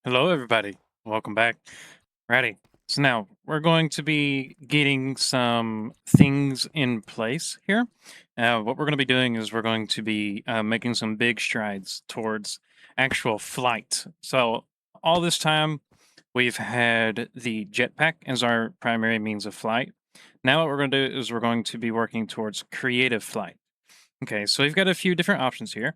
Hello, everybody. Welcome back. Ready. So now we're going to be getting some things in place here. What we're going to be doing is we're going to be making some big strides towards actual flight. So all this time we've had the jetpack as our primary means of flight. Now what we're going to do is we're going to be working towards creative flight. Okay, so we've got a few different options here.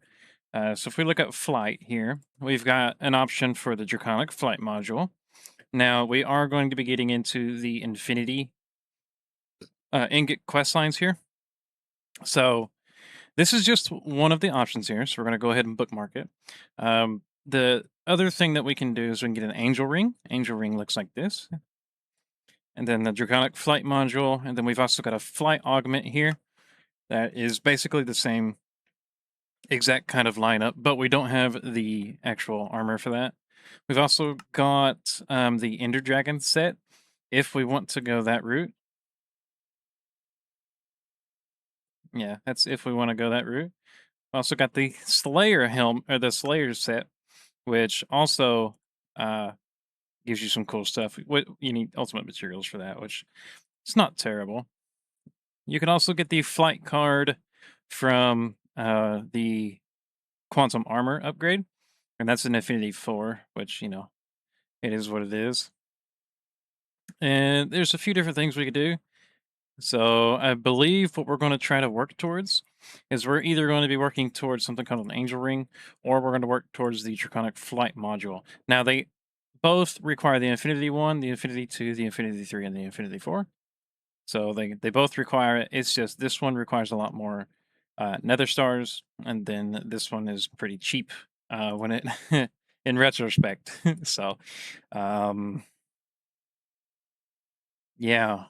So if we look at flight here, we've got an option for the Draconic Flight module. Now we are going to be getting into the Infinity ingot quest lines here. So this is just one of the options here. So we're going to go ahead and bookmark it. The other thing that we can do is we can get an Angel Ring. Angel Ring looks like this. And then the Draconic Flight module. And then we've also got a Flight Augment here that is basically the same exact kind of lineup, but we don't have the actual armor for that. We've also got the Ender Dragon set if we want to go that route. Yeah, that's if we want to go that route. Also got the Slayer helm or the Slayer set, which also uh, gives you some cool stuff. What you need ultimate materials for that, which it's not terrible. You can also get the flight card from the Quantum Armor upgrade, and that's an Infinity 4, which it is what it is. And there's a few different things we could do. So I believe what we're going to try to work towards is we're either going to be working towards something called an angel ring, or we're going to work towards the draconic flight module. Now they both require the Infinity 1, the Infinity 2, the Infinity 3, and the Infinity 4. So they both require it. It's just this one requires a lot more nether stars, and then this one is pretty cheap when it in retrospect. So um, yeah.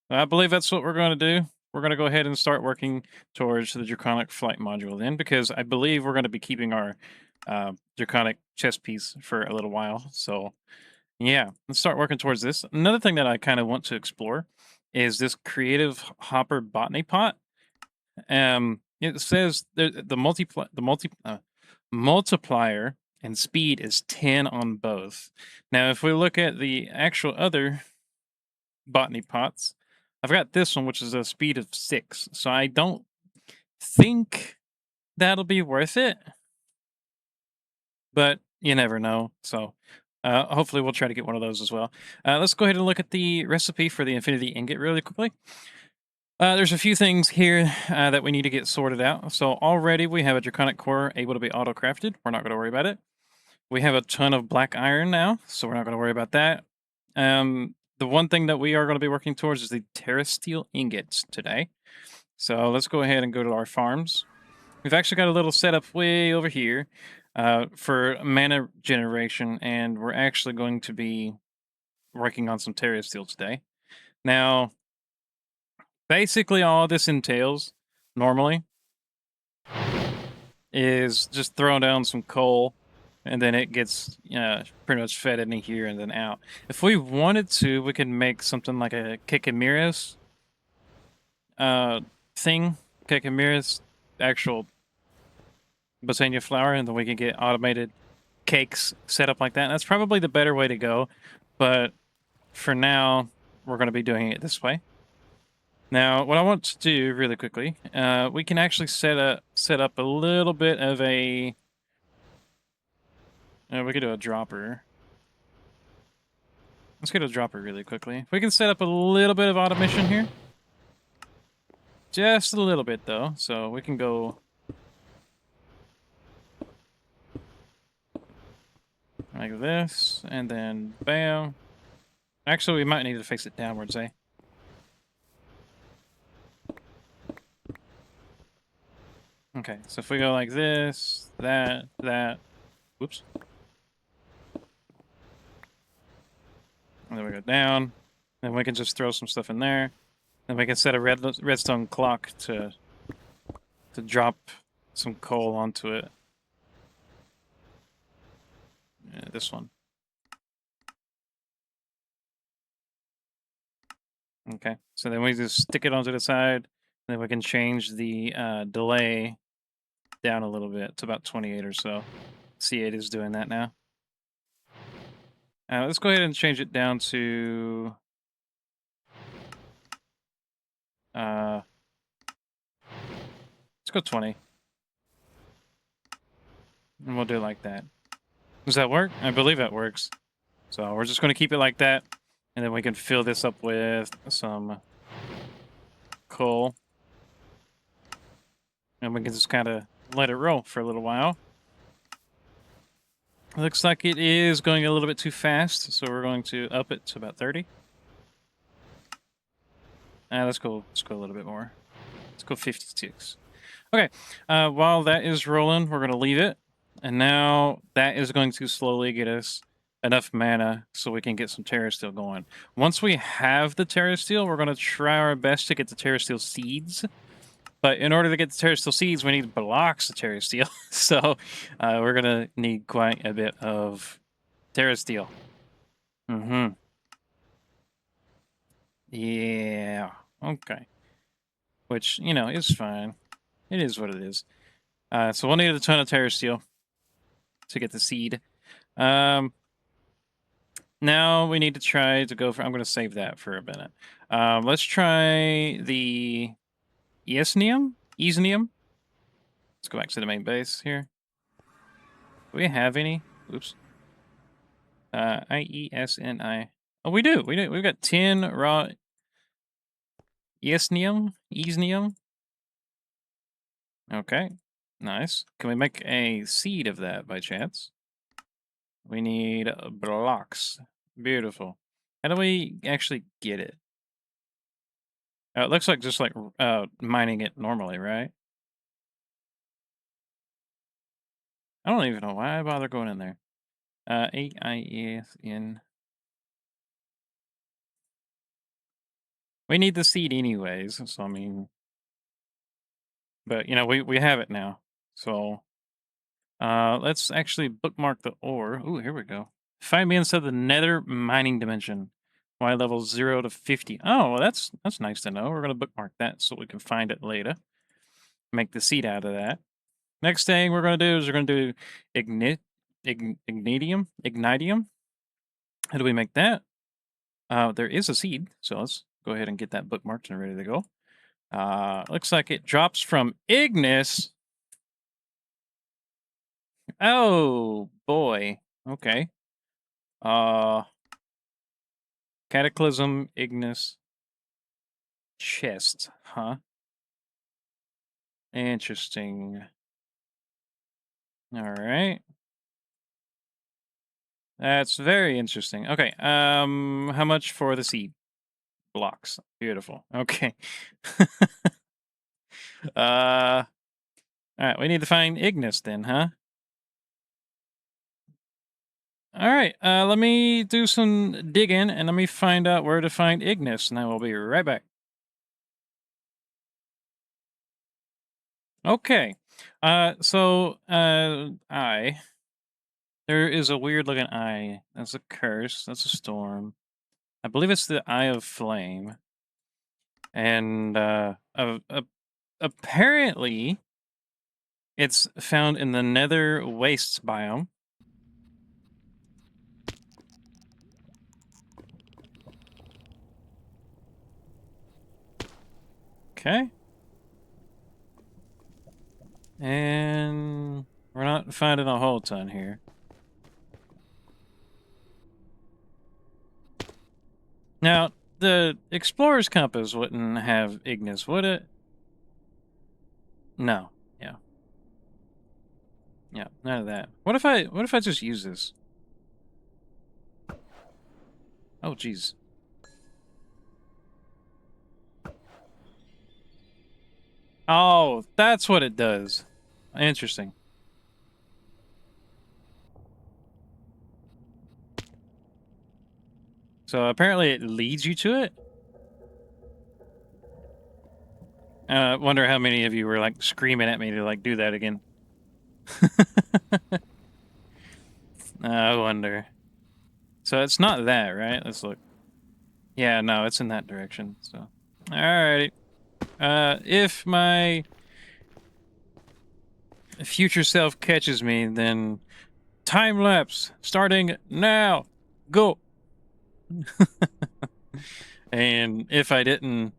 I believe that's what we're going to do. We're going to go ahead and start working towards the Draconic Flight module then, because I believe we're going to be keeping our Draconic chest piece for a little while. So, yeah, let's start working towards this. Another thing that I kind of want to explore is this Creative Hopper Botany Pot. It says the multiplier and speed is 10 on both. Now, if we look at the actual other botany pots. I've got this one, which is a speed of 6. So I don't think that'll be worth it, but you never know. So hopefully we'll try to get one of those as well. Let's go ahead and look at the recipe for the Infinity Ingot really quickly. There's a few things here that we need to get sorted out. So already we have a Draconic Core able to be auto-crafted. We're not going to worry about it. We have a ton of black iron now, so we're not going to worry about that. The one thing that we are going to be working towards is the Terrasteel ingots today. So let's go ahead and go to our farms. We've actually got a little setup way over here for mana generation, and we're actually going to be working on some Terrasteel today. Now, basically all this entails, normally, is just throwing down some coal, and then it gets pretty much fed in here and then out. If we wanted to, we could make something like a Kikamiris thing. Kikamiris actual Botania flour, and then we can get automated cakes set up like that. And that's probably the better way to go, but for now, we're going to be doing it this way. Now, what I want to do really quickly, we can actually set up a little bit of a. We could do a dropper. Let's get a dropper really quickly. We can set up a little bit of automation here. Just a little bit, though. So we can go like this, and then bam. Actually, we might need to face it downwards, eh? Okay, so if we go like this, that, whoops. And then we go down. Then we can just throw some stuff in there. Then we can set a redstone clock to drop some coal onto it. Yeah, this one. Okay, so then we just stick it onto the side. Then we can change the delay down a little bit to about 28 or so. C8 is doing that now. Let's go ahead and change it down to let's go 20. And we'll do it like that. Does that work? I believe that works. So we're just going to keep it like that. And then we can fill this up with some coal. And we can just kind of let it roll for a little while. Looks like it is going a little bit too fast. So we're going to up it to about 30. Let's go a little bit more. Let's go 56. Okay. While that is rolling, we're going to leave it. And now that is going to slowly get us enough mana so we can get some Terra Steel going. Once we have the Terra Steel, we're going to try our best to get the Terra Steel seeds. But in order to get the Terra Steel seeds, we need blocks of Terra Steel. So we're going to need quite a bit of Terra Steel. Mm-hmm. Yeah. Okay. Which, you know, is fine. It is what it is. So we'll need a ton of Terra Steel to get the seed. Now we need to try to go for... I'm going to save that for a minute. Let's try the Eisnium. Let's go back to the main base here. Do we have any? Oops. IESNI. Oh, we do. We've got 10 raw Eisnium. Okay. Nice. Can we make a seed of that by chance? We need blocks. Beautiful. How do we actually get it? It looks like just like mining it normally, right? I don't even know why I bother going in there. AIESN. We need the seed anyways, so I mean... But, you know, we have it now. So, let's actually bookmark the ore. Ooh, here we go. Find me inside the nether mining dimension. Y level 0 to 50. Oh, well, that's nice to know. We're going to bookmark that so we can find it later. Make the seed out of that. Next thing we're going to do is we're going to do ignitium. How do we make that? There is a seed, so let's go ahead and get that bookmarked and ready to go. Looks like it drops from Ignis. Oh, boy. Okay. Cataclysm, Ignis, chest, huh? Interesting. All right. That's very interesting. Okay. How much for the seed? Blocks. Beautiful. Okay. All right. We need to find Ignis then, huh? All right. Let me do some digging and let me find out where to find Ignis, and I will be right back. Okay. There is a weird looking eye. That's a curse. That's a storm. I believe it's the Eye of Flame. And apparently it's found in the Nether Wastes biome. Okay. And we're not finding a whole ton here. Now, the Explorer's Compass wouldn't have Ignis, would it? No. Yeah. Yeah, none of that. What if I just use this? Oh, jeez. Oh, that's what it does. Interesting. So apparently it leads you to it? I wonder how many of you were like screaming at me to like do that again. I wonder. So it's not that, right? Let's look. Yeah, no, it's in that direction. So, alrighty. If my future self catches me, then time lapse starting now. Go. And if I didn't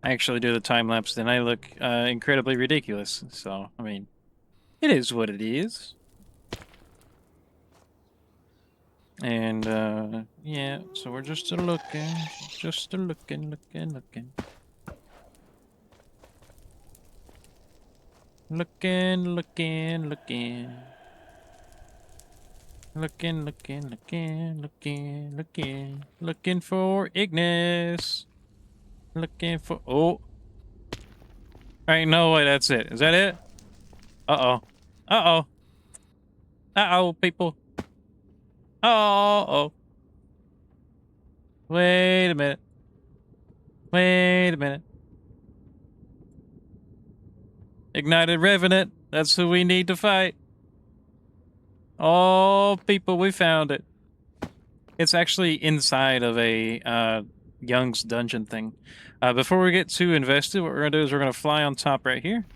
actually do the time lapse, then I look incredibly ridiculous. So, I mean, it is what it is. And yeah, so we're just looking, looking. Looking for Ignis. Looking for... Oh. Ain't no way that's it. Is that it? Uh-oh. Uh-oh. Uh-oh, people. Uh-oh. Wait a minute. Wait a minute. Ignited Revenant. That's who we need to fight. Oh, people, we found it. It's actually inside of a Young's dungeon thing. Before we get too invested, what we're going to do is we're going to fly on top right here.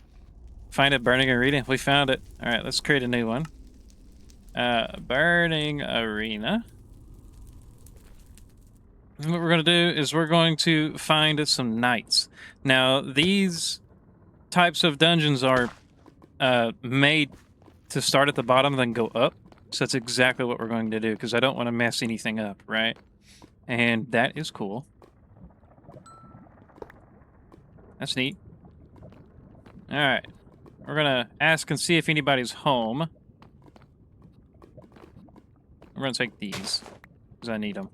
Find a burning arena. We found it. All right, let's create a new one. Burning arena. And what we're going to do is we're going to find some knights. Now, these types of dungeons are made to start at the bottom, then go up. So that's exactly what we're going to do, because I don't want to mess anything up, right? And that is cool. That's neat. All right. We're going to ask and see if anybody's home. We're going to take these, because I need them.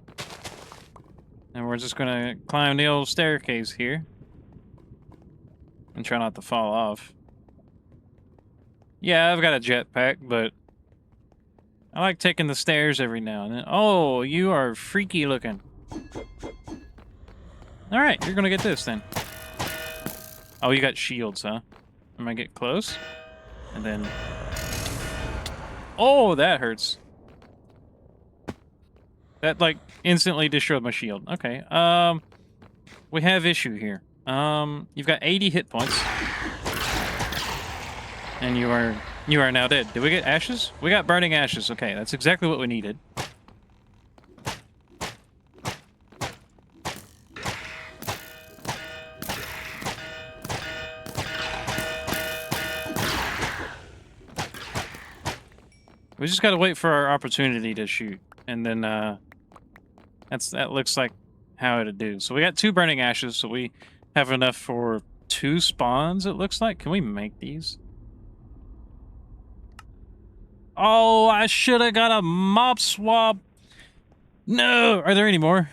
And we're just going to climb the old staircase here. And try not to fall off. Yeah, I've got a jetpack, but I like taking the stairs every now and then. Oh, you are freaky looking. Alright, you're going to get this then. Oh, you got shields, huh? I'm going to get close. And then... Oh, that hurts. That, like, instantly destroyed my shield. Okay, we have issue here. You've got 80 hit points. And you are now dead. Did we get ashes? We got burning ashes. Okay, that's exactly what we needed. We just gotta wait for our opportunity to shoot. And then, that looks like how it'd do. So we got 2 burning ashes, so we have enough for 2 spawns, it looks like. Can we make these? Oh, I should have got a mob swab. No! Are there any more?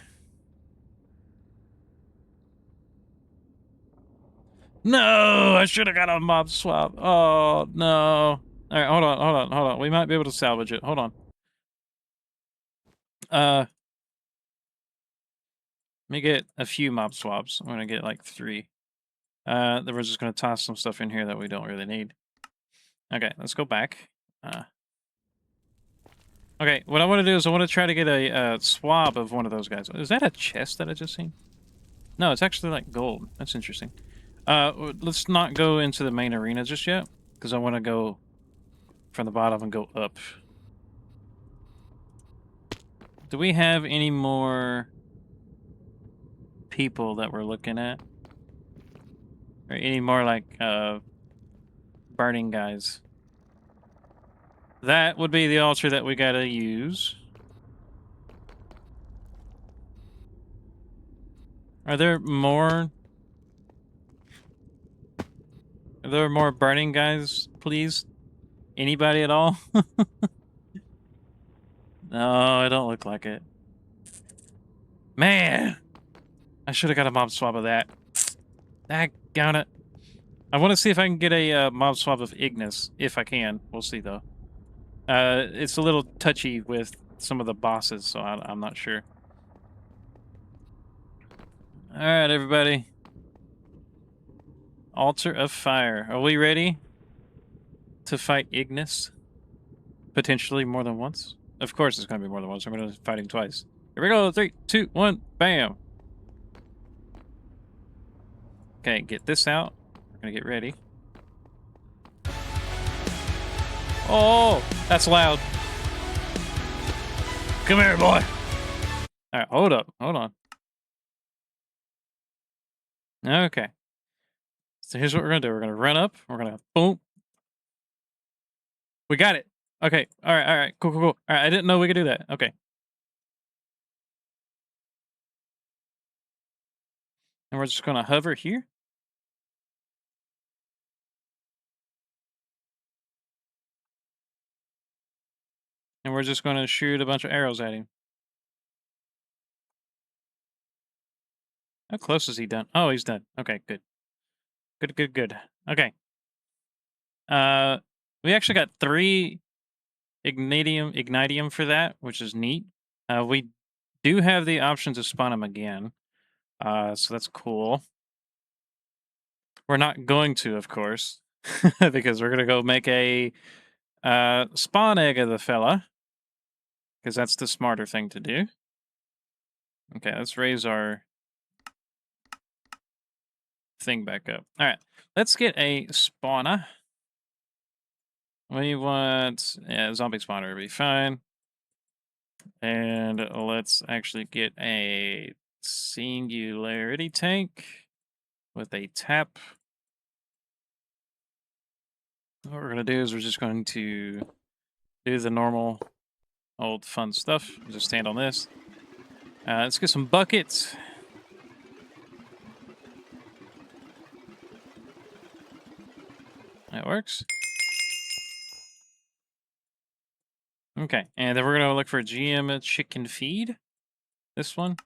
No! I should have got a mob swab. Oh, no. Alright, hold on. We might be able to salvage it. Hold on. Let me get a few mob swabs. I'm gonna get like 3. Then we're just gonna toss some stuff in here that we don't really need. Okay, let's go back. Okay, what I want to do is I want to try to get a swab of one of those guys. Is that a chest that I just seen? No, it's actually like gold. That's interesting. Let's not go into the main arena just yet, because I want to go from the bottom and go up. Do we have any more people that we're looking at? Or any more, like, burning guys? That would be the altar that we gotta use. Are there more? Are there more burning guys, please? Anybody at all? No, I don't look like it. Man! I should have got a mob swab of that. Daggone it. I want to see if I can get a mob swab of Ignis. If I can. We'll see, though. It's a little touchy with some of the bosses, so I'm not sure. Alright, everybody. Altar of Fire. Are we ready to fight Ignis? Potentially more than once? Of course it's going to be more than once. I'm going to fight him twice. Here we go. 3, 2, 1. Bam. Okay, get this out. We're going to get ready. Oh, that's loud. Come here, boy. All right, hold up. Hold on. Okay. So here's what we're gonna do. We're gonna run up. We're gonna boom. We got it. Okay. All right. All right. Cool. Cool. Cool. All right. I didn't know we could do that. Okay. And we're just gonna hover here, and we're just gonna shoot a bunch of arrows at him. How close is he done? Oh, he's done. Okay. Good. Good. Good. Good. Okay. Uh, we actually got 3 ignitium for that, which is neat. We do have the option to spawn him again. So that's cool. We're not going to, of course, because we're gonna go make a spawn egg of the fella, because that's the smarter thing to do. Okay, let's raise our thing back up. All right, let's get a spawner. We want zombie spawner would be fine, and let's actually get a singularity tank with a tap. What we're gonna do is we're just going to do the normal old fun stuff. Just stand on this. Let's get some buckets. That works. Okay, and then we're gonna look for a GM chicken feed. This one.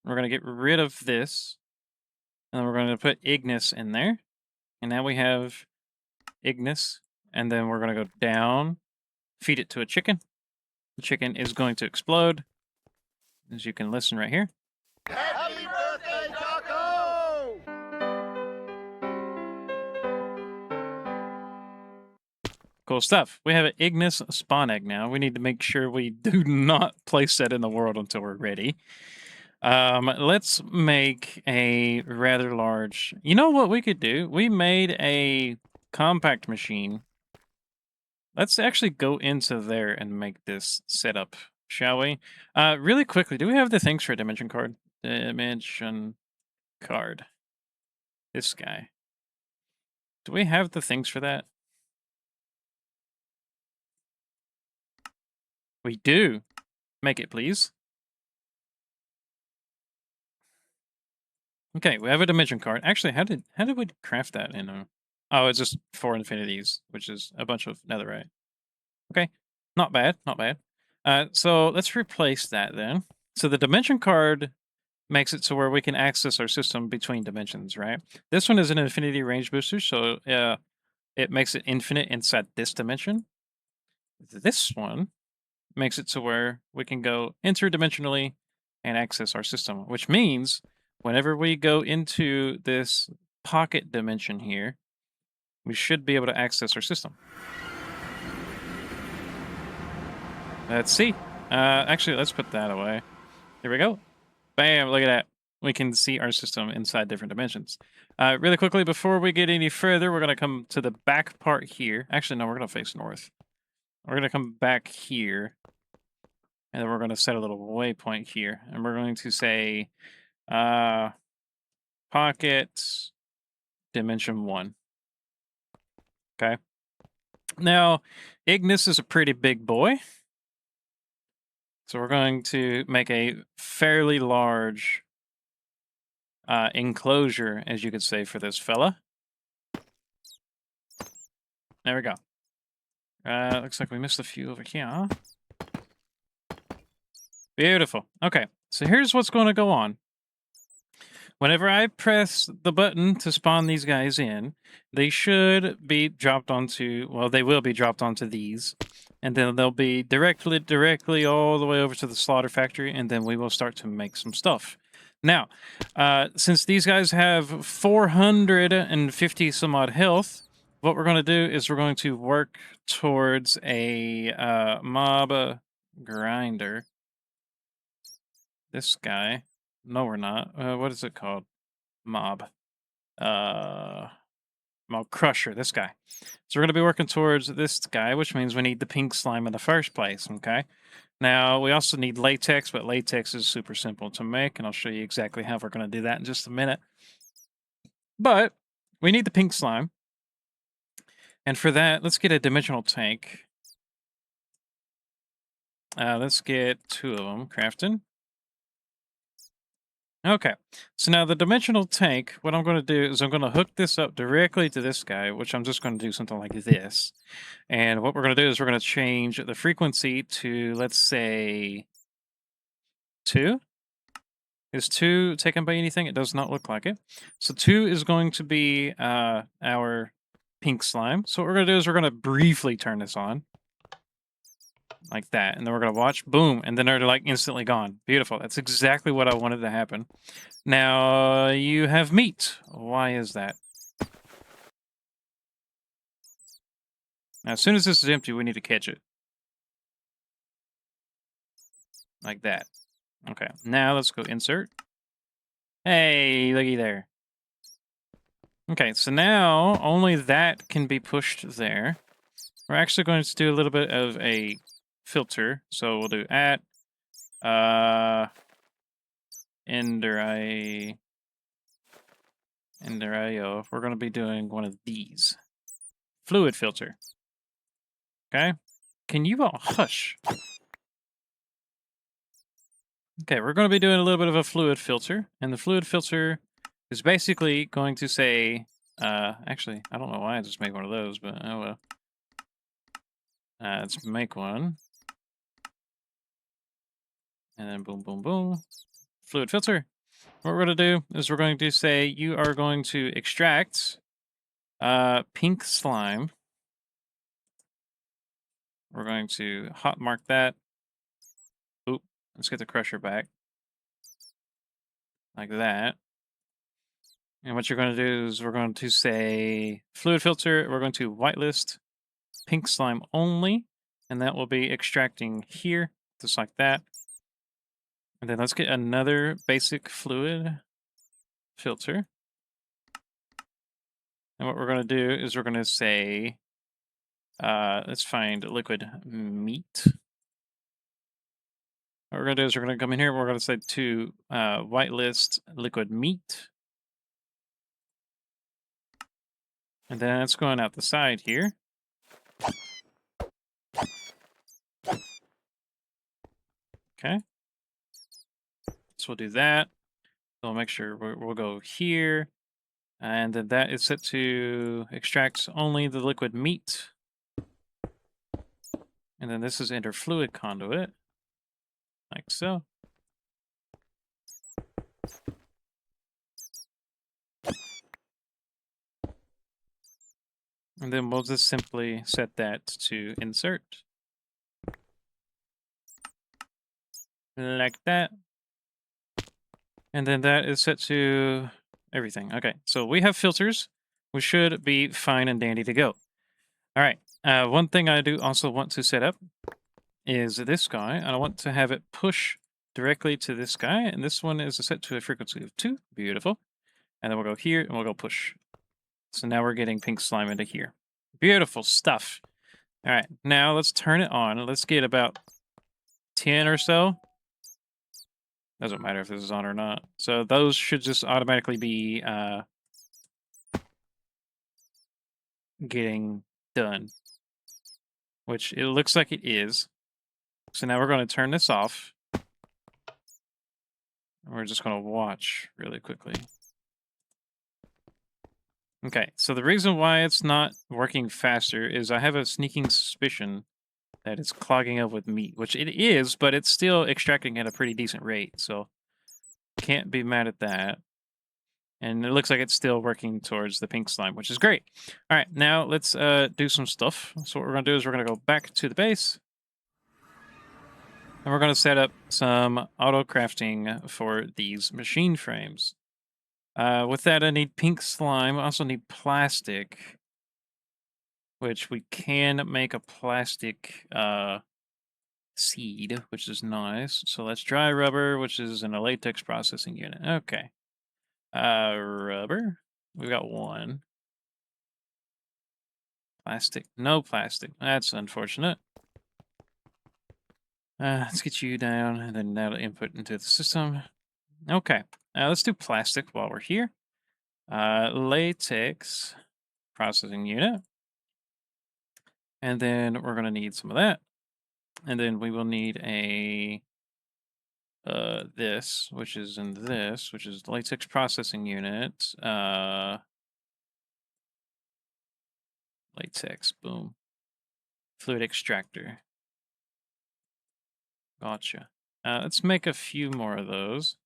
We're gonna get rid of this, and then we're gonna put Ignis in there. And now we have Ignis, and then we're gonna go down, feed it to a chicken. The chicken is going to explode, as you can listen right here. Happy birthday, Taco! Cool stuff. We have an Ignis spawn egg now. We need to make sure we do not place that in the world until we're ready. Let's make a rather large. You know what we could do? We made a compact machine. Let's actually go into there and make this setup, shall we? Really quickly, do we have the things for a dimension card? Dimension card. This guy. Do we have the things for that? We do. Make it, please. Okay, we have a dimension card. Actually, how did we craft that in a? Oh, it's just 4 infinities, which is a bunch of netherite. Okay, not bad, not bad. So let's replace that then. So the dimension card makes it so where we can access our system between dimensions, right? This one is an infinity range booster, so it makes it infinite inside this dimension. This one makes it to where we can go interdimensionally and access our system, which means whenever we go into this pocket dimension here, we should be able to access our system. Let's see. Actually, let's put that away. Here we go. Bam, look at that. We can see our system inside different dimensions. Really quickly, before we get any further, we're going to come to the back part here. Actually, no, we're going to face north. We're going to come back here. And then we're going to set a little waypoint here. And we're going to say pocket dimension 1. Okay. Now, Ignis is a pretty big boy. So we're going to make a fairly large enclosure, as you could say, for this fella. There we go. Looks like we missed a few over here. Beautiful. Okay, so here's what's going to go on. Whenever I press the button to spawn these guys in, they should be dropped onto, well, they will be dropped onto these. And then they'll be directly all the way over to the slaughter factory, and then we will start to make some stuff. Now, since these guys have 450 some odd health, what we're going to do is we're going to work towards a mob grinder. This guy. No, we're not. What is it called? Mob. Mob Crusher, this guy. So we're going to be working towards this guy, which means we need the pink slime in the first place, okay? Now, we also need latex, but latex is super simple to make, and I'll show you exactly how we're going to do that in just a minute. But we need the pink slime, and for that, let's get a dimensional tank. Let's get 2 of them crafted. Okay, so now the dimensional tank, what I'm going to do is I'm going to hook this up directly to this guy, which I'm just going to do something like this. And what we're going to do is we're going to change the frequency to, let's say, 2. Is 2 taken by anything? It does not look like it. So 2 is going to be our pink slime. So what we're going to do is we're going to briefly turn this on. Like that. And then we're going to watch. Boom. And then they're like instantly gone. Beautiful. That's exactly what I wanted to happen. Now, you have meat. Why is that? Now, as soon as this is empty, we need to catch it. Like that. Okay. Now, let's go insert. Hey, looky there. Okay, so now only that can be pushed there. We're actually going to do a little bit of a filter. So we'll do at ender IO. We're going to be doing one of these. Fluid filter. Okay. Can you all hush? Okay, we're going to be doing a little bit of a fluid filter. And the fluid filter is basically going to say, actually, I don't know why I just made one of those, but oh well. Let's make one. And then boom, boom, boom. Fluid filter. What we're going to do is we're going to say you are going to extract pink slime. We're going to hot mark that. Oop, let's get the crusher back. Like that. And what you're going to do is we're going to say fluid filter. We're going to whitelist pink slime only. And that will be extracting here, just like that. And then let's get another basic fluid filter. And what we're going to do is we're going to say, let's find liquid meat. What we're going to do is we're going to come in here. We're going to say to whitelist liquid meat. And then it's going out the side here. Okay. So we'll do that. So we'll make sure we'll go here. And then that is set to extract only the liquid meat. And then this is enter fluid conduit. Like so. And then we'll just simply set that to insert. Like that. And then that is set to everything. Okay, so we have filters. We should be fine and dandy to go. All right, one thing I do also want to set up is this guy. I want to have it push directly to this guy. And this one is set to a frequency of 2. Beautiful. And then we'll go here and we'll go push. So now we're getting pink slime into here. Beautiful stuff. All right, now let's turn it on. Let's get about 10 or so. Doesn't matter if this is on or not. So those should just automatically be getting done, which it looks like it is. So now we're going to turn this off. We're just going to watch really quickly. Okay, so the reason why it's not working faster is I have a sneaking suspicion that it's clogging up with meat, which it is, but it's still extracting at a pretty decent rate, so can't be mad at that. And it looks like it's still working towards the pink slime, which is great. All right, now let's do some stuff. So what we're going to do is we're going to go back to the base. And we're going to set up some auto crafting for these machine frames. With that, I need pink slime. I also need plastic, which we can make a plastic seed, which is nice. So let's dry rubber, which is in a latex processing unit. Okay. Rubber. We've got 1. Plastic. No plastic. That's unfortunate. Let's get you down, and then that'll input into the system. Okay. Let's do plastic while we're here. Latex processing unit. And then we're going to need some of that. And then we will need a this, which is in this, which is latex processing unit. Latex, boom. Fluid extractor. Gotcha. Let's make a few more of those.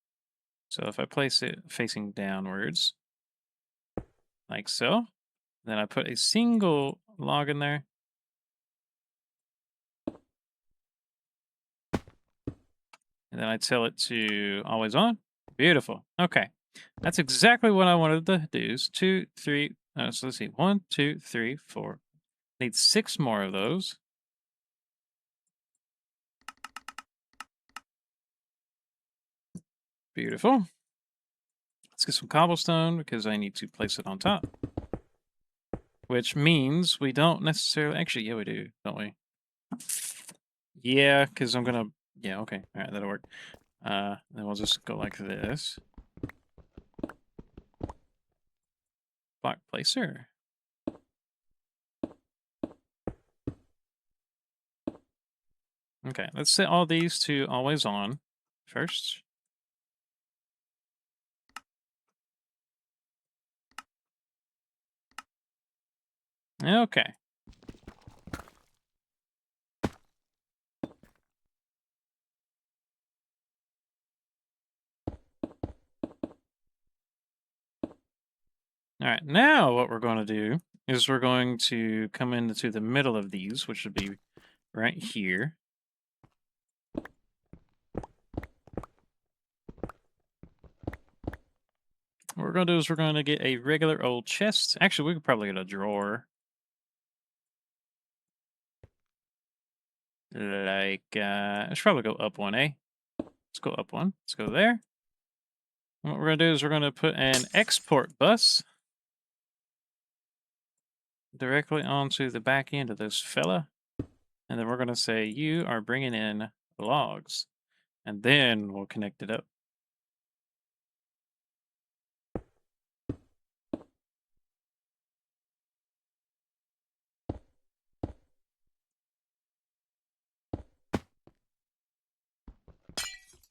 So if I place it facing downwards, like so, then I put a single log in there. And then I tell it to always on. Beautiful. Okay. That's exactly what I wanted to do. Is two, three. So let's see. One, two, three, four. Need six more of those. Beautiful. Let's get some cobblestone because I need to place it on top. Which means we don't necessarily. Actually, yeah, we do, don't we? Yeah, because I'm gonna. Yeah, okay. All right, that'll work. Then we'll just go like this. Block placer. Okay, let's set all these to always on first. Okay. All right, now what we're going to do is we're going to come into the middle of these, which would be right here. What we're going to do is we're going to get a regular old chest. Actually, we could probably get a drawer. Like, I should probably go up one, eh? Let's go up one. Let's go there. And what we're going to do is we're going to put an export bus directly onto the back end of this fella. And then we're going to say, you are bringing in logs. And then we'll connect it up.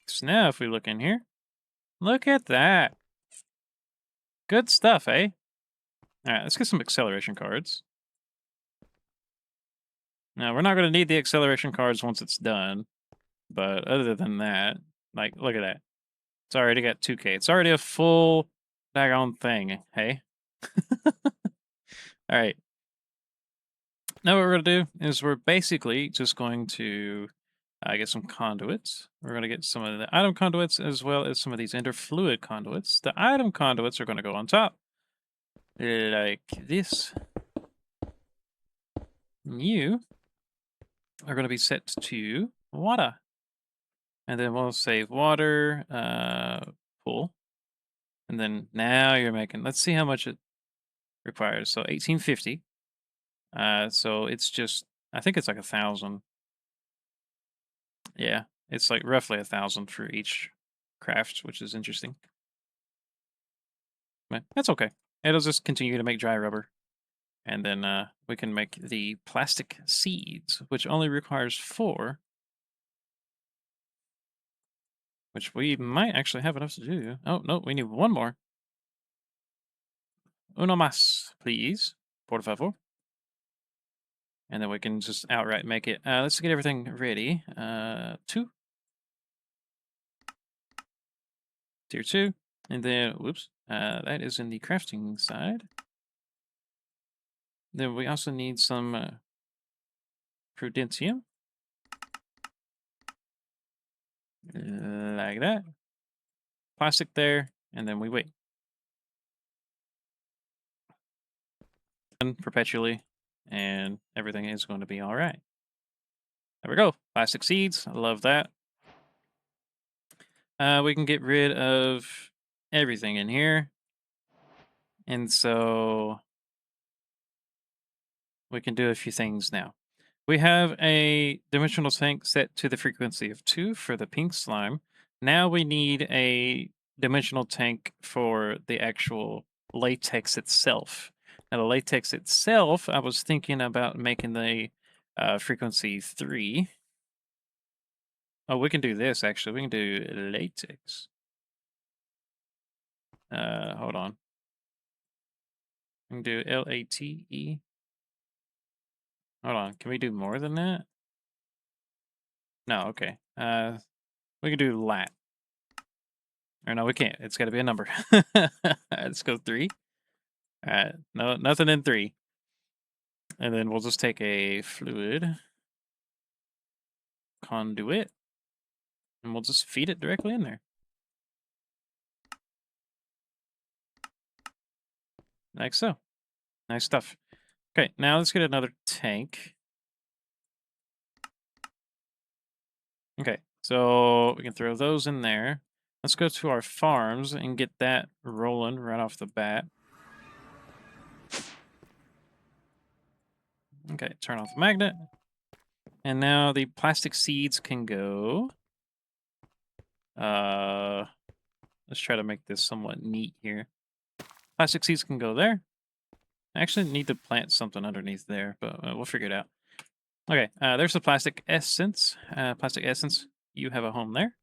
So now if we look in here, look at that. Good stuff, eh? All right, let's get some acceleration cards. Now, we're not going to need the acceleration cards once it's done. But other than that, like, look at that. It's already got 2K. It's already a full daggone thing, hey? All right. Now what we're going to do is we're basically just going to get some conduits. We're going to get some of the item conduits as well as some of these interfluid conduits. The item conduits are going to go on top. Like this. You are going to be set to water. And then we'll save water, pool. And then now you're making, let's see how much it requires. So 1850. So it's just, I think it's like 1,000. Yeah, it's like roughly 1,000 for each craft, which is interesting. But that's okay. It'll just continue to make dry rubber. And then we can make the plastic seeds, which only requires 4. Which we might actually have enough to do. Oh, no, we need 1 more. Uno más, please. Por favor. And then we can just outright make it. Let's get everything ready. 2. Tier 2. And then, whoops, that is in the crafting side. Then we also need some prudentium. Like that. Plastic there. And then we wait. And perpetually. And everything is going to be all right. There we go. Plastic seeds. I love that. We can get rid of everything in here. And so we can do a few things now. We have a dimensional tank set to the frequency of 2 for the pink slime. Now we need a dimensional tank for the actual latex itself. Now, the latex itself, I was thinking about making the frequency 3. Oh, we can do this actually. We can do latex. Hold on. We can do LATE. Hold on. Can we do more than that? No, okay. We can do lat. Or no, we can't. It's got to be a number. Let's go 3. All right. No, nothing in 3. And then we'll just take a fluid conduit and we'll just feed it directly in there. Like so. Nice stuff. Okay, now let's get another tank. Okay, so we can throw those in there. Let's go to our farms and get that rolling right off the bat. Okay, turn off the magnet. And now the plastic seeds can go. Let's try to make this somewhat neat here. Plastic seeds can go there. I actually need to plant something underneath there, but we'll figure it out. Okay, there's the plastic essence. Plastic essence, you have a home there.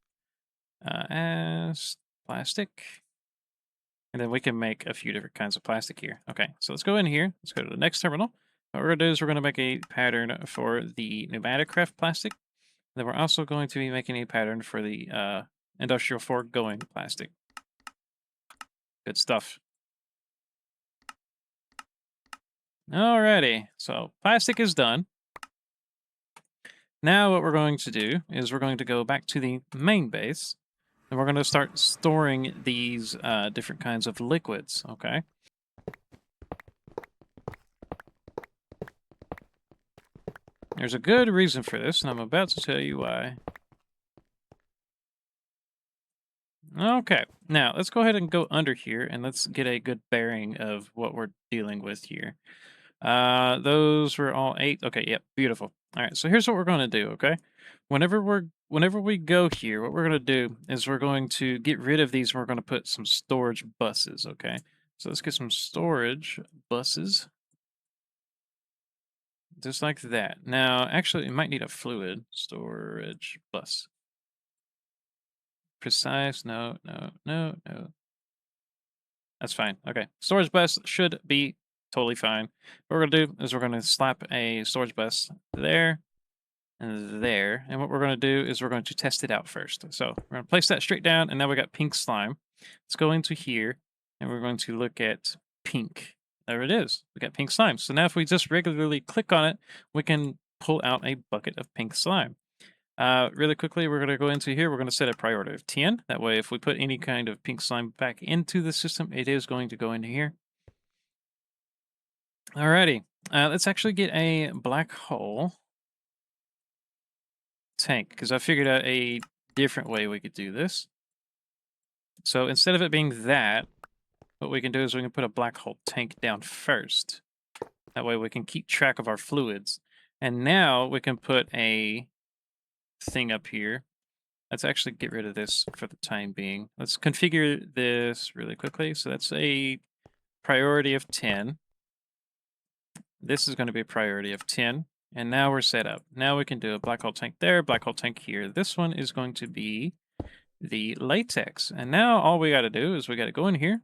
As plastic. And then we can make a few different kinds of plastic here. Okay, so let's go in here. Let's go to the next terminal. What we're going to do is we're going to make a pattern for the pneumatic craft plastic. Then we're also going to be making a pattern for the industrial foregoing plastic. Good stuff. Alrighty, so plastic is done. Now what we're going to do is we're going to go back to the main base, and we're going to start storing these different kinds of liquids, okay? There's a good reason for this, and I'm about to tell you why. Okay, now let's go ahead and go under here, and let's get a good bearing of what we're dealing with here. Those were all 8. Okay, yep, beautiful. All right, so here's what we're going to do, okay? Whenever we go here, what we're going to do is we're going to get rid of these and we're going to put some storage buses, okay? So let's get some storage buses. Just like that. Now, actually, it might need a fluid storage bus. Precise, no, no, no, no. That's fine. Okay. Storage bus should be totally fine. What we're going to do is we're going to slap a storage bus there and there. And what we're going to do is we're going to test it out first. So we're going to place that straight down. And now we got pink slime. Let's go into here and we're going to look at pink. There it is. We got pink slime. So now if we just regularly click on it, we can pull out a bucket of pink slime. Really quickly, we're going to go into here. We're going to set a priority of 10. That way, if we put any kind of pink slime back into the system, it is going to go into here. Alrighty. Let's actually get a black hole tank, because I figured out a different way we could do this. So instead of it being that, what we can do is we can put a black hole tank down first. That way we can keep track of our fluids. And now we can put a thing up here. Let's actually get rid of this for the time being. Let's configure this really quickly. So that's a priority of 10. This is going to be a priority of 10. And now we're set up. Now we can do a black hole tank there, black hole tank here. This one is going to be the latex. And now all we got to do is we got to go in here.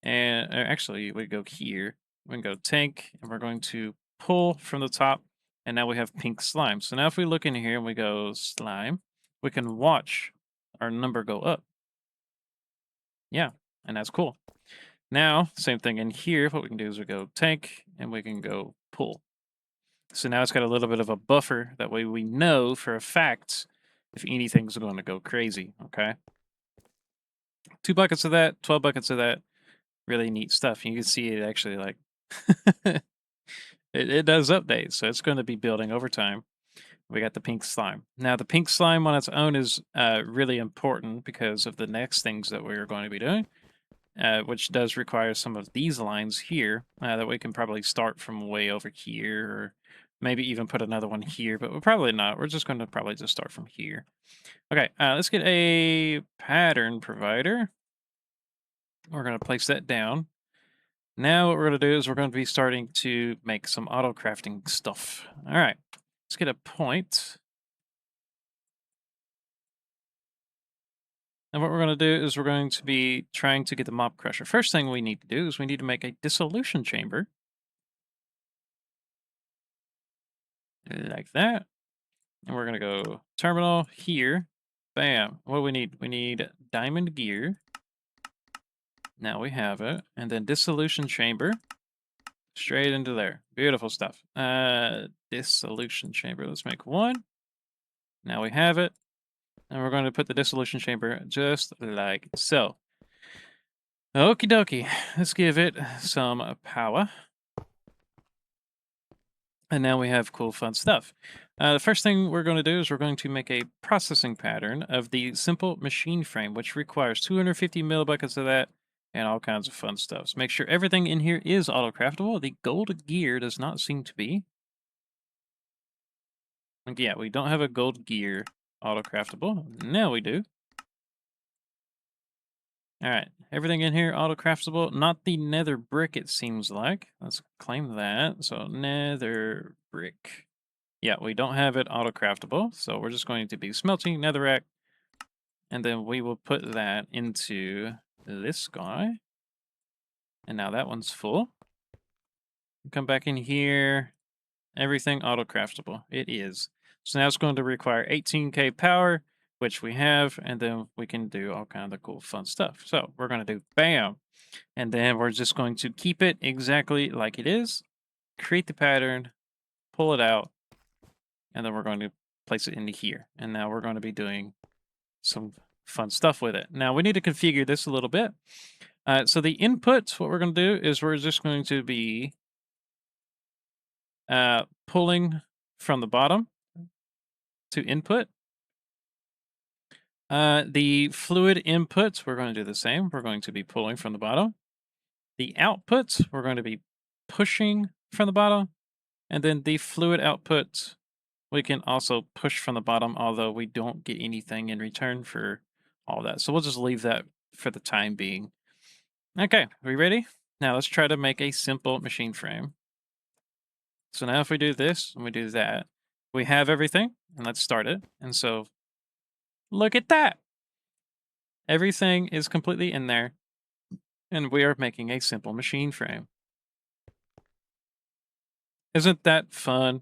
And actually, we go here. We can go tank, and we're going to pull from the top. And now we have pink slime. So now if we look in here and we go slime, we can watch our number go up. Yeah, and that's cool. Now, same thing in here. What we can do is we go tank, and we can go pull. So now it's got a little bit of a buffer. That way we know for a fact if anything's going to go crazy, okay? 2 buckets of that, 12 buckets of that. Really neat stuff. You can see it actually like it does update, so it's going to be building over time. We got the pink slime. Now, the pink slime on its own is really important because of the next things that we're going to be doing. which does require some of these lines here that we can probably start from way over here, or maybe even put another one here, but we're probably not. We're just going to probably just start from here. Okay, let's get a pattern provider. We're going to place that down. Now what we're going to do is we're going to be starting to make some auto crafting stuff. All right, let's get a point. And what we're going to do is we're going to be trying to get the mob crusher. First thing we need to do is we need to make a dissolution chamber. Like that. And we're going to go terminal here. Bam. What do we need? We need diamond gear. Now we have it. And then dissolution chamber. Straight into there. Beautiful stuff. Dissolution chamber. Let's make one. Now we have it. And we're going to put the dissolution chamber just like so. Okie dokie. Let's give it some power. And now we have cool, fun stuff. The first thing we're going to do is we're going to make a processing pattern of the simple machine frame, which requires 250 millibuckets of that and all kinds of fun stuff. So make sure everything in here is auto-craftable. The gold gear does not seem to be. Like, yeah, we don't have a gold gear auto-craftable. Now we do. All right, everything in here auto-craftable. Not the nether brick, it seems like. Let's claim that. So nether brick. Yeah, we don't have it auto-craftable, so we're just going to be smelting netherrack, and then we will put that into this guy. And now that one's full. Come back in here. Everything auto-craftable. It is. So now it's going to require 18k power, which we have, and then we can do all kind of cool fun stuff. So we're going to do bam, and then we're just going to keep it exactly like it is, create the pattern, pull it out, and then we're going to place it into here. And now we're going to be doing some fun stuff with it. Now we need to configure this a little bit. So the inputs, what we're going to do is we're just going to be pulling from the bottom to input. The fluid inputs, we're going to do the same. We're going to be pulling from the bottom. The outputs, we're going to be pushing from the bottom. And then the fluid outputs, we can also push from the bottom, although we don't get anything in return for all that. So we'll just leave that for the time being. Okay, are we ready? Now let's try to make a simple machine frame. So now if we do this and we do that, we have everything, and let's start it. And so look at that. Everything is completely in there, and we are making a simple machine frame. Isn't that fun?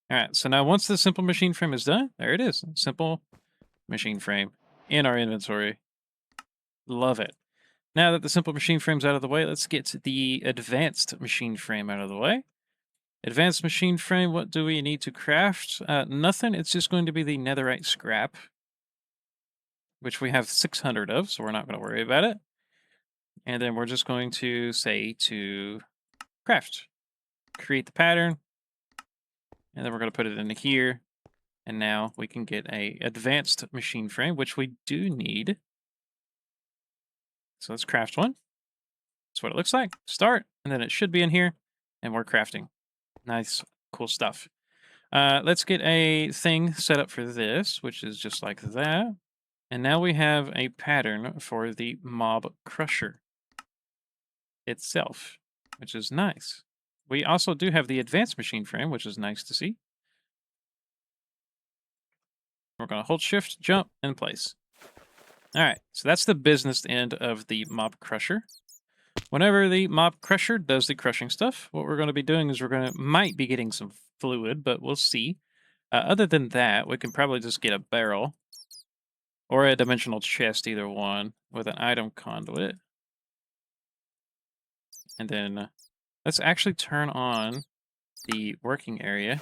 All right, so now once the simple machine frame is done, there it is. Simple machine frame in our inventory. Love it. Now that the simple machine frame's out of the way, let's get the advanced machine frame out of the way. Advanced machine frame, what do we need to craft? Nothing, it's just going to be the netherite scrap, which we have 600 of, so we're not going to worry about it. And then we're just going to say to craft, create the pattern, and then we're going to put it into here. And now we can get a advanced machine frame, which we do need. So let's craft one. That's what it looks like. Start, and then it should be in here, and we're crafting. Nice, cool stuff. Let's get a thing set up for this, which is just like that. And now we have a pattern for the mob crusher itself, which is nice. We also do have the advanced machine frame, which is nice to see. We're going to hold shift, jump, and place. All right, so that's the business end of the mob crusher. Whenever the mob crusher does the crushing stuff, what we're going to be doing is might be getting some fluid, but we'll see. Other than that, we can probably just get a barrel or a dimensional chest, either one, with an item conduit. And then let's actually turn on the working area,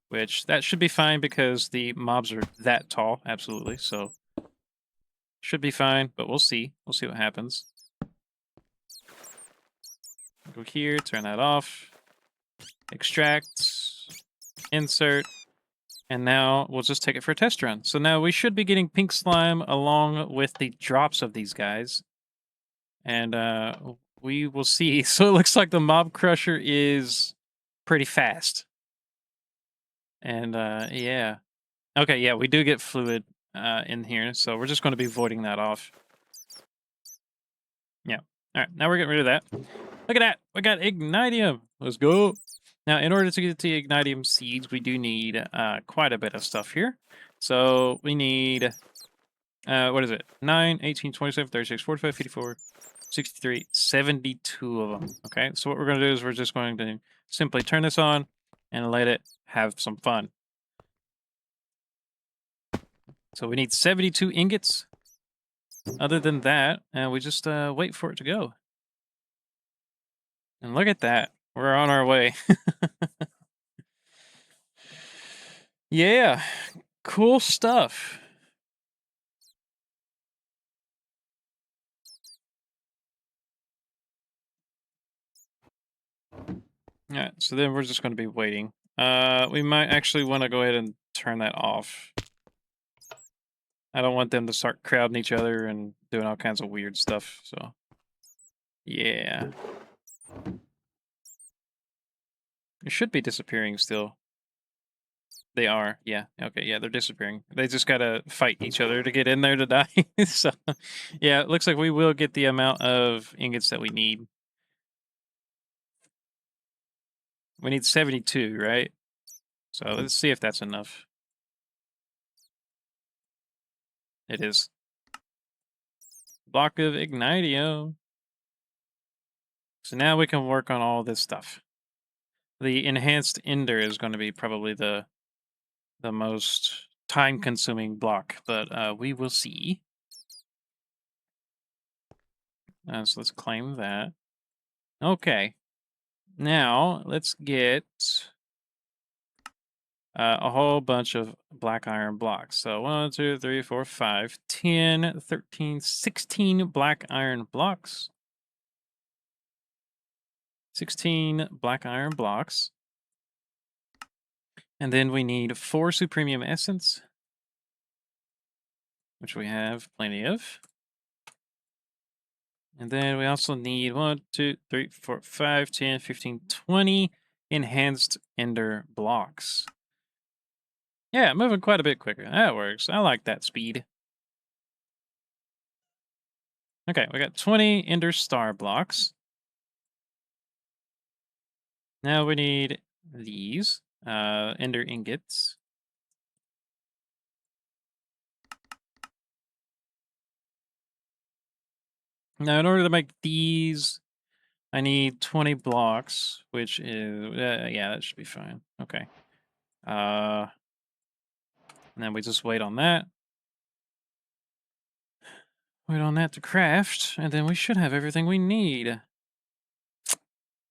which that should be fine because the mobs are that tall, absolutely. So should be fine, but we'll see. We'll see what happens. Go here, turn that off, extract, insert, and now we'll just take it for a test run. So now we should be getting pink slime along with the drops of these guys. and we will see. So it looks like the mob crusher is pretty fast, and yeah. Okay, yeah, we do get fluid in here, so we're just going to be voiding that off. Yeah. All right, now we're getting rid of that. Look at that. We got ignitium. Let's go. Now, in order to get the ignitium seeds, we do need quite a bit of stuff here. So we need, what is it? 9, 18, 27, 36, 45, 54, 63, 72 of them. Okay, so what we're going to do is we're just going to simply turn this on and let it have some fun. So we need 72 ingots. Other than that, we just wait for it to go. And look at that. We're on our way. Yeah, cool stuff. Yeah, so then we're just going to be waiting. We might actually want to go ahead and turn that off. I don't want them to start crowding each other and doing all kinds of weird stuff, so yeah. It should be disappearing still. They are, yeah. Okay, yeah, they're disappearing. They just gotta fight each other to get in there to die. So, yeah, it looks like we will get the amount of ingots that we need. We need 72, right? So let's see if that's enough. It is. Block of Ignitio. So now we can work on all this stuff. The enhanced ender is going to be probably the most time consuming block, but we will see. So let's claim that. Okay. Now let's get a whole bunch of black iron blocks. So 1, 2, 3, 4, 5, 10, 13, 16 black iron blocks. 16 black iron blocks. And then we need 4 supremium essence, which we have plenty of. And then we also need 1, 2, 3, 4, 5, 10, 15, 20 enhanced ender blocks. Yeah, moving quite a bit quicker. That works. I like that speed. Okay, we got 20 ender star blocks. Now we need these ender ingots. Now, in order to make these, I need 20 blocks, which is, yeah, that should be fine. Okay. And then we just wait on that. Wait on that to craft, and then we should have everything we need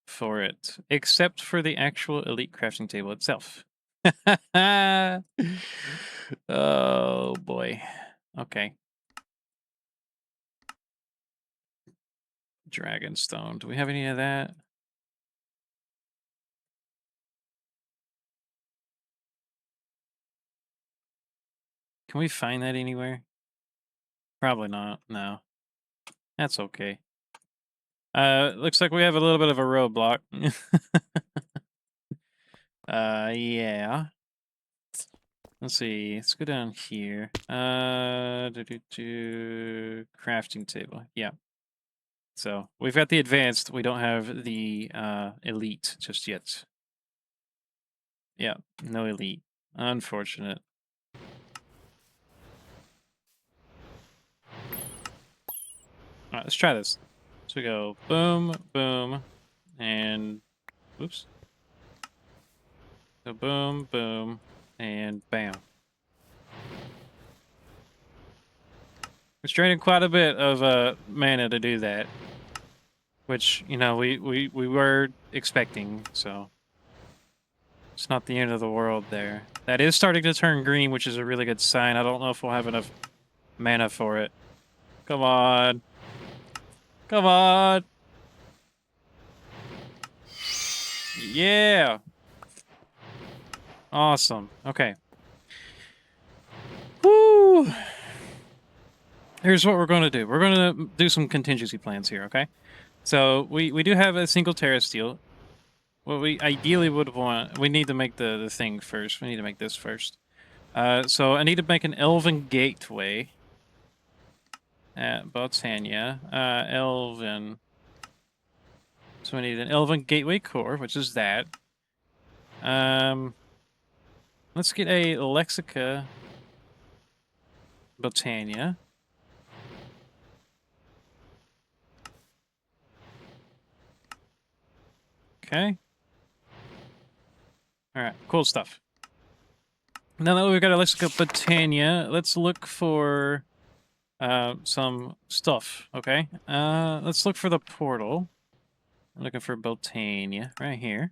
for it, except for the actual elite crafting table itself. Oh boy. Okay. Dragonstone. Do we have any of that? Can we find that anywhere? Probably not. No. That's okay. Looks like we have a little bit of a roadblock. Yeah. Let's see. Let's go down here. Crafting table. Yeah. So we've got the advanced. We don't have the elite just yet. Yeah, no elite. Unfortunate. All right, let's try this. So we go boom, boom, and oops. So boom, boom, and bam. It's draining quite a bit of mana to do that, which you know we were expecting. So it's not the end of the world there. That is starting to turn green, which is a really good sign. I don't know if we'll have enough mana for it. Come on. Come on. Yeah. Awesome. Okay. Woo. here's what we're going to do. We're going to do some contingency plans here, okay? So we do have a single terrace steel. What we ideally would want, we need to make the thing first. We need to make this first. So I need to make an elven gateway at Botania. Elven. So we need an elven gateway core, which is that. Let's get a Lexica Botania. Okay. All right, cool stuff. Now that we've got Lexica Botania, let's look for some stuff. Okay. Let's look for the portal. I'm looking for Botania right here.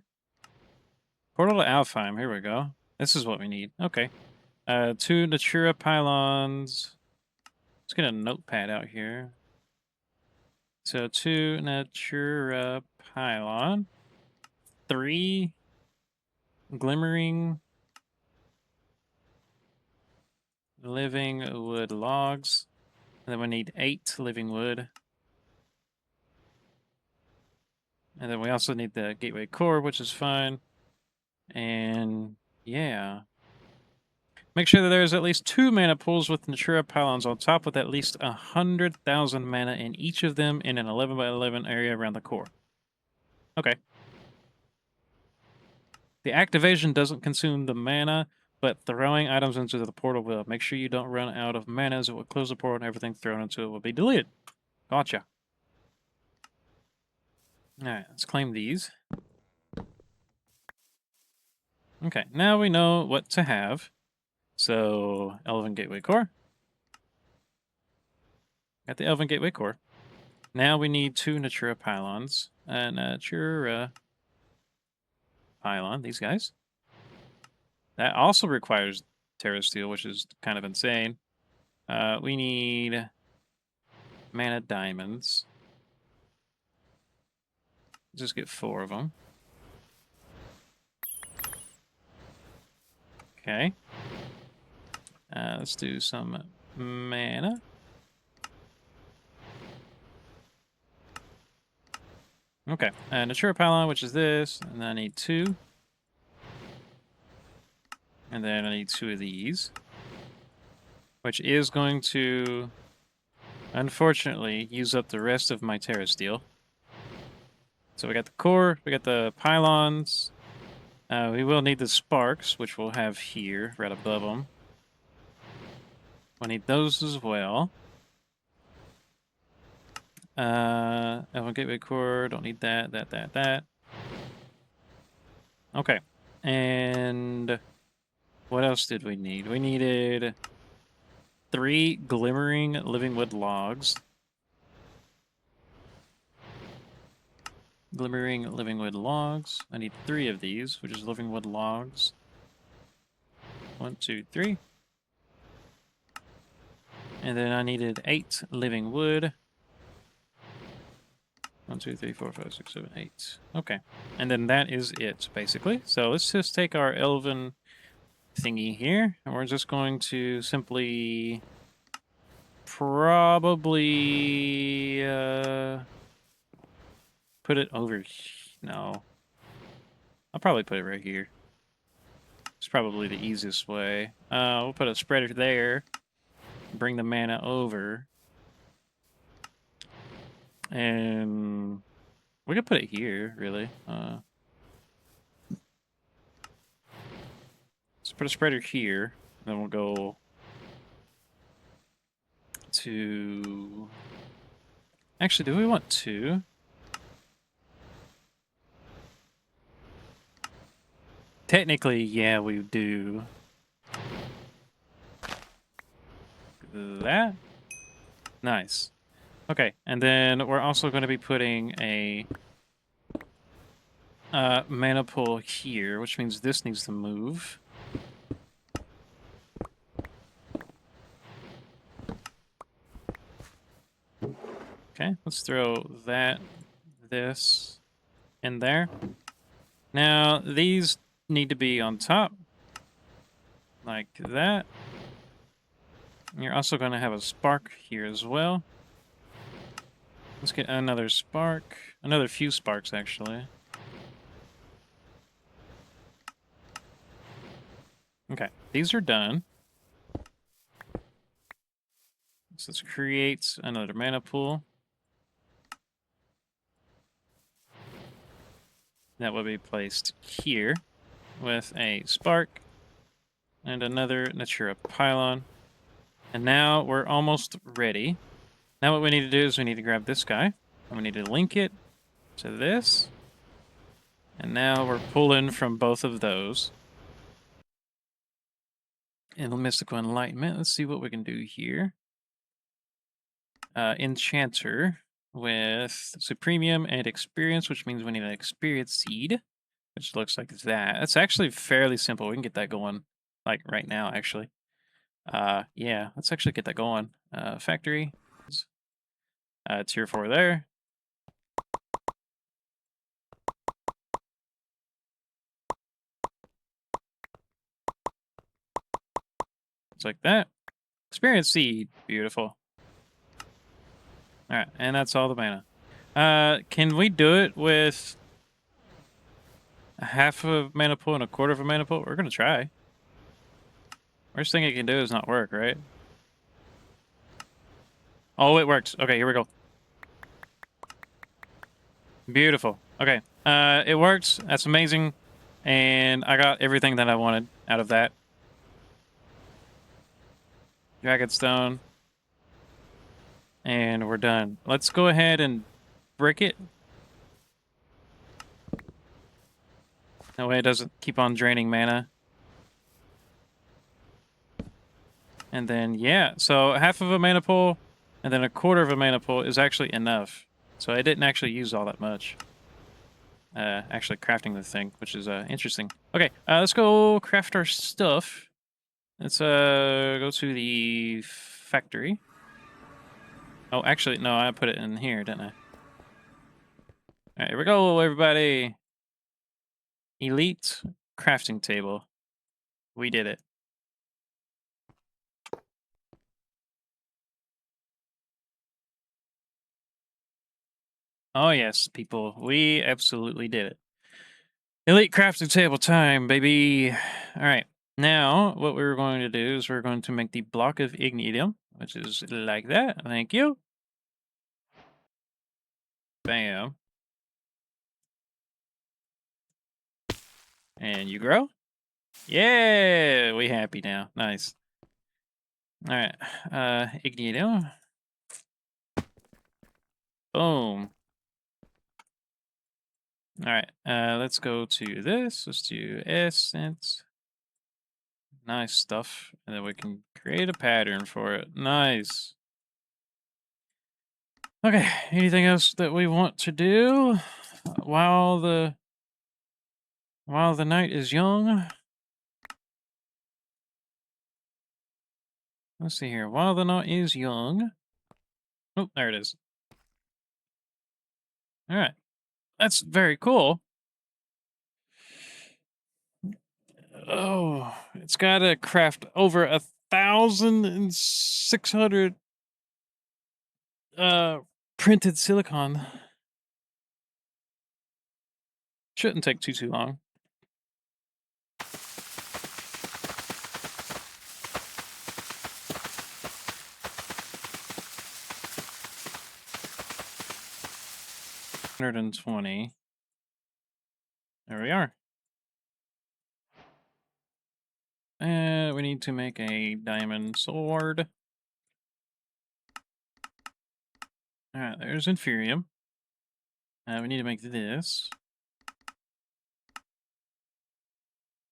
Portal to Alfheim. Here we go. This is what we need. Okay. 2 Natura pylons. Let's get a notepad out here. So 2 Natura pylon. 3 glimmering living wood logs. And then we need 8 living wood. And then we also need the gateway core, which is fine. And yeah. Make sure that there's at least 2 mana pools with Natura pylons on top with at least 100,000 mana in each of them in an 11 by 11 area around the core. Okay. The activation doesn't consume the mana, but throwing items into the portal will. Make sure you don't run out of mana as it will close the portal and everything thrown into it will be deleted. Gotcha. Alright, let's claim these. Okay, now we know what to have. So, Elven Gateway Core. Got the Elven Gateway Core. Now we need 2 Natura pylons. Natura pylon, these guys. That also requires Terra Steel, which is kind of insane. We need mana diamonds. Just get 4 of them. Okay. Let's do some mana. Okay. Natura pylon, which is this, and I need 2. And then I need 2 of these, which is going to, unfortunately, use up the rest of my Terra Steel. So we got the core, we got the pylons. We will need the sparks, which we'll have here, right above them. We'll need those as well. Elven Gateway Core, don't need that. Okay. And what else did we need? We needed 3 glimmering living wood logs. Glimmering living wood logs. I need 3 of these, which is living wood logs. 1, 2, 3. And then I needed 8 living wood. 1, 2, 3, 4, 5, 6, 7, 8. Okay. And then that is it, basically. So let's just take our elven thingy here, and we're just going to simply probably put it over. No. I'll probably put it right here. It's probably the easiest way. We'll put a spreader there. Bring the mana over. And we could put it here, really. Let's put a spreader here. Then we'll go to... Actually, do we want 2? Technically, yeah, we do. That? Nice. Okay, and then we're also going to be putting a mana pool here, which means this needs to move. Okay, let's throw this in there. Now, these need to be on top, like that. You're also going to have a spark here as well. Let's get another spark. Another few sparks, actually. Okay, these are done. So let's create another mana pool. That will be placed here with a spark and another Natura pylon. And now we're almost ready. Now what we need to do is we need to grab this guy and we need to link it to this. And now we're pulling from both of those. And the Mystical Enlightenment. Let's see what we can do here. Enchanter with Supremium and Experience, which means we need an Experience Seed, which looks like that. That's actually fairly simple. We can get that going, like, right now, actually. Yeah, let's actually get that going. Factory. Tier 4 there. It's like that. Experience Seed. Beautiful. Alright, and that's all the mana. Can we do it with a half of mana pool and a quarter of a mana pool? We're gonna try. Worst thing it can do is not work, right? Oh, it works. Okay, here we go. Beautiful. Okay. It works. That's amazing. And I got everything that I wanted out of that. Dragonstone. And we're done. Let's go ahead and brick it. That way it doesn't keep on draining mana. And then, yeah. So half of a mana pool and then a quarter of a mana pool is actually enough. So I didn't actually use all that much. Actually crafting the thing, which is interesting. Okay, let's go craft our stuff. Let's go to the factory. Oh, actually, no, I put it in here, didn't I? All right, here we go, everybody. Elite crafting table. We did it. Oh yes, people, we absolutely did it. Elite crafting table time, baby. All right. Now, what we're going to do is we're going to make the block of ignitium, which is like that. Thank you. Bam. And you grow? Yeah, we happy now. Nice. All right. Ignitium. Boom. All right. Let's go to this. Let's do essence. Nice stuff. And then we can create a pattern for it. Nice. Okay. Anything else that we want to do while the night is young? Let's see here. While the night is young. Oh, there it is. All right. That's very cool. Oh, it's got to craft over 1,600 printed silicon. Shouldn't take too long. $120. There we are. We need to make a diamond sword. All right, there's Inferium. We need to make this.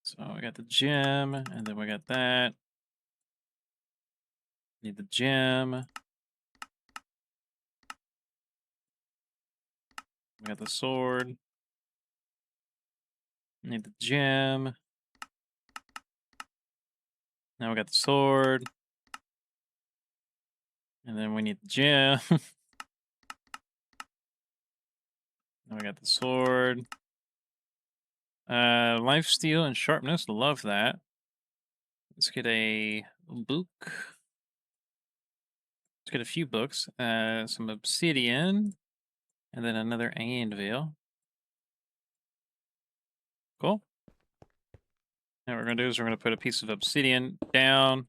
So we got the gem, and then we got that. Need the gem. We got the sword. Need the gem. Now we got the sword. And then we need the gem. Now we got the sword. Lifesteal and sharpness. Love that. Let's get a book. Let's get a few books, some obsidian, and then another anvil. Cool. Now what we're going to do is we're going to put a piece of obsidian down.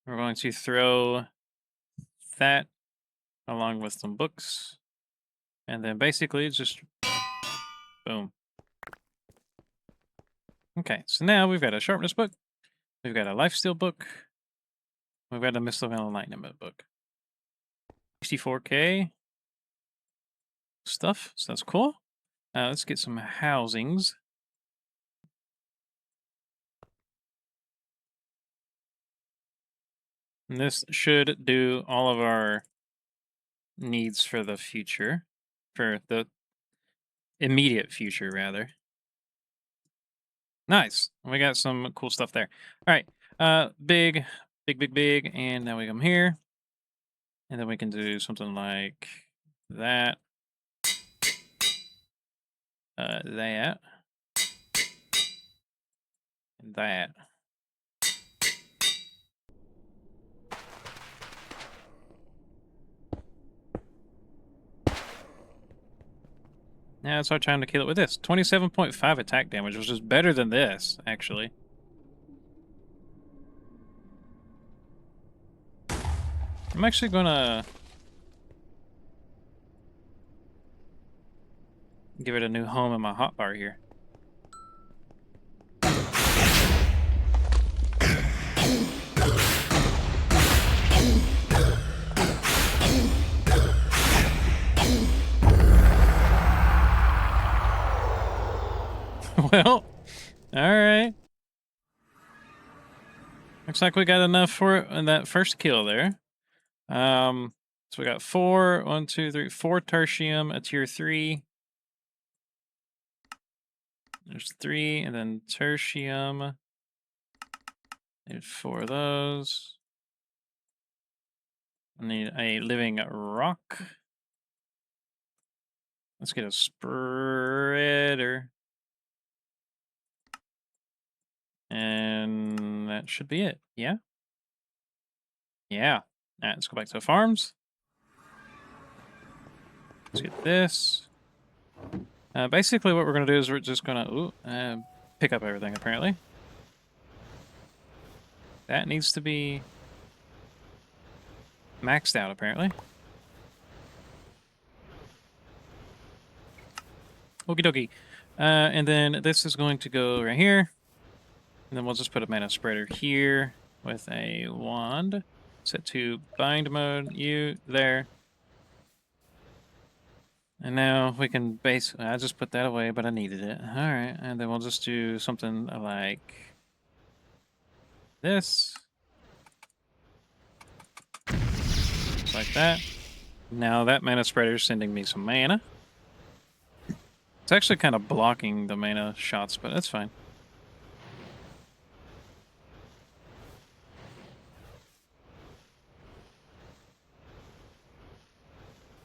We're going to throw that along with some books. And then basically it's just boom. Okay, so now we've got a sharpness book. We've got a lifesteal book. We've got a missile alignment book. 64K stuff, so that's cool. Let's get some housings. And this should do all of our needs for the future. For the immediate future, rather. Nice. We got some cool stuff there. All right. Big, big, big, big. And now we come here. And then we can do something like that. That. And that. Now it's our time to kill it with this. 27.5 attack damage, which is better than this, actually. I'm actually gonna give it a new home in my hotbar here. Well, alright. Looks like we got enough for it in that first kill there. So we got 4, 1, 2, 3, 4 tertium, a tier 3. There's 3, and then tertium. Need 4 of those. I need a living rock. Let's get a spreader. And that should be it. Yeah? Yeah. All right, let's go back to the farms. Let's get this. Basically, what we're going to do is we're just going to pick up everything, apparently. That needs to be maxed out, apparently. Okie dokie. And then this is going to go right here. And then we'll just put a mana spreader here with a wand. Set to bind mode. You there. And now we can base. I just put that away, but I needed it. All right. And then we'll just do something like this. Just like that. Now that mana spreader is sending me some mana. It's actually kind of blocking the mana shots, but that's fine.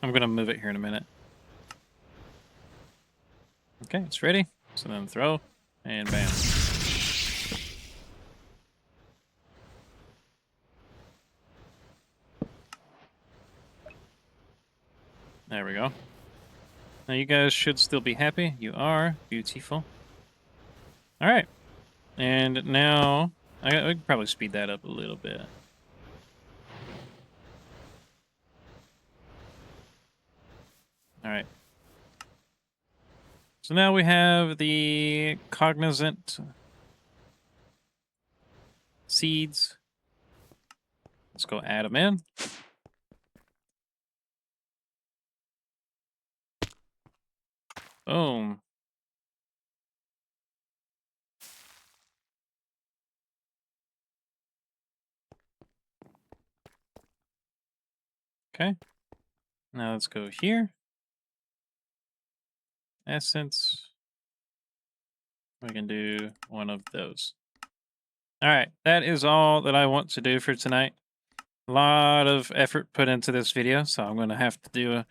I'm going to move it here in a minute. Okay, it's ready. So then throw, and bam. There we go. Now you guys should still be happy. You are. Beautiful. Alright. And now, we could probably speed that up a little bit. Alright. So now we have the cognizant seeds. Let's go add them in. Boom. Okay. Now let's go here. Essence. We can do one of those. All right, that is all that I want to do for tonight. A lot of effort put into this video, so I'm going to have to do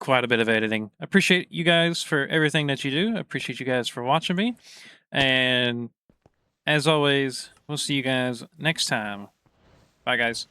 quite a bit of editing. I appreciate you guys for everything that you do. I appreciate you guys for watching me. And as always, we'll see you guys next time. Bye, guys.